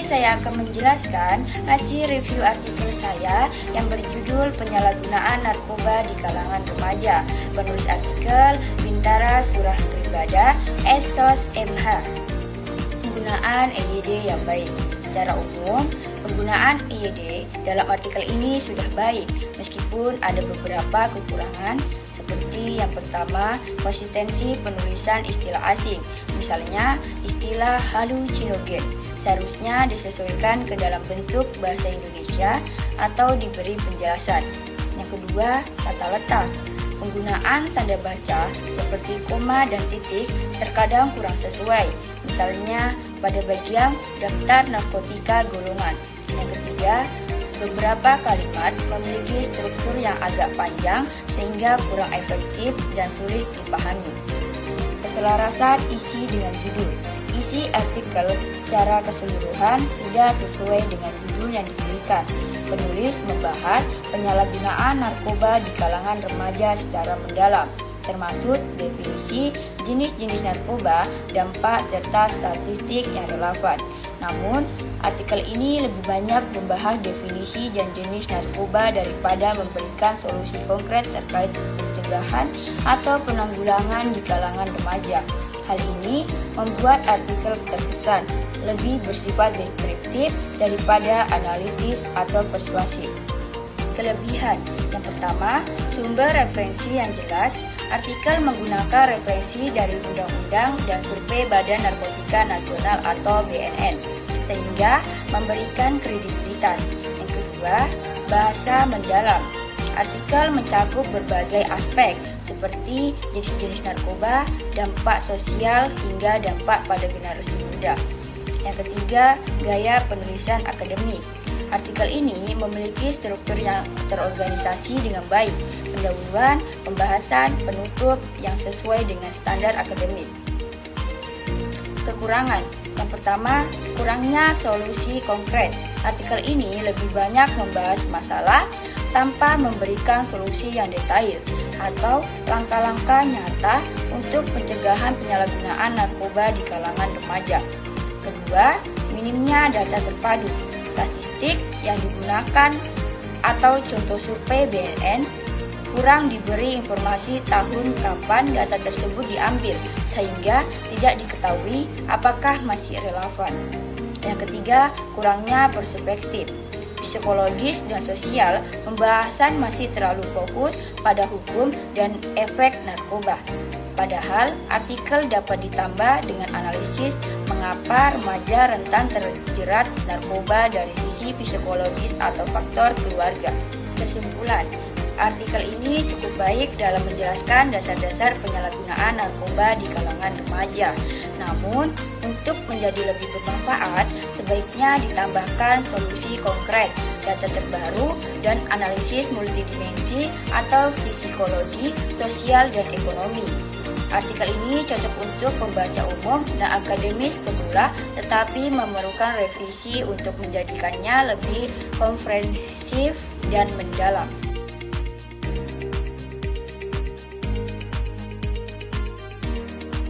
saya akan menjelaskan hasil review artikel saya yang berjudul Penyalahgunaan Narkoba di Kalangan Remaja. Penulis artikel Bintara Surah Pribada, Esos MH. Penggunaan EYD yang baik. Secara umum, penggunaan EYD dalam artikel ini sudah baik, meskipun ada beberapa kekurangan, seperti yang pertama, konsistensi penulisan istilah asing. Misalnya, istilah halusinogen seharusnya disesuaikan ke dalam bentuk bahasa Indonesia atau diberi penjelasan. Yang kedua, tata letak. Penggunaan tanda baca seperti koma dan titik terkadang kurang sesuai, misalnya pada bagian daftar narkotika golongan. Yang ketiga, beberapa kalimat memiliki struktur yang agak panjang sehingga kurang efektif dan sulit dipahami. Keselarasan isi dengan judul. Isi artikel secara keseluruhan sudah sesuai dengan judul yang diberikan. Penulis membahas penyalahgunaan narkoba di kalangan remaja secara mendalam, termasuk definisi jenis-jenis narkoba, dampak, serta statistik yang relevan. Namun, artikel ini lebih banyak membahas definisi dan jenis narkoba daripada memberikan solusi konkret terkait pencegahan atau penanggulangan di kalangan remaja. Hal ini membuat artikel terkesan lebih bersifat deskriptif daripada analitis atau persuasif. Kelebihan yang pertama, sumber referensi yang jelas. Artikel menggunakan referensi dari undang-undang dan survei Badan Narkotika Nasional atau BNN, sehingga memberikan kredibilitas. Yang kedua, bahasa mendalam. Artikel mencakup berbagai aspek seperti jenis-jenis narkoba, dampak sosial, hingga dampak pada generasi muda. Yang ketiga, gaya penulisan akademik. Artikel ini memiliki struktur yang terorganisasi dengan baik, pendahuluan, pembahasan, penutup yang sesuai dengan standar akademik. Kekurangan. Yang pertama, kurangnya solusi konkret. Artikel ini lebih banyak membahas masalah tanpa memberikan solusi yang detail atau langkah-langkah nyata untuk pencegahan penyalahgunaan narkoba di kalangan remaja. Kedua, minimnya data terpadu. Statistik yang digunakan atau contoh survei BNN kurang diberi informasi tahun kapan data tersebut diambil, sehingga tidak diketahui apakah masih relevan. Yang ketiga, kurangnya perspektif psikologis dan sosial. Pembahasan masih terlalu fokus pada hukum dan efek narkoba. Padahal artikel dapat ditambah dengan analisis mengapa remaja rentan terjerat narkoba dari sisi psikologis atau faktor keluarga. Kesimpulan, artikel ini cukup baik dalam menjelaskan dasar-dasar penyalahgunaan narkoba di kalangan remaja. Namun, untuk menjadi lebih bermanfaat, sebaiknya ditambahkan solusi konkret, data terbaru, dan analisis multidimensi atau psikologi, sosial, dan ekonomi. Artikel ini cocok untuk pembaca umum dan akademis pemula, tetapi memerlukan revisi untuk menjadikannya lebih komprehensif dan mendalam.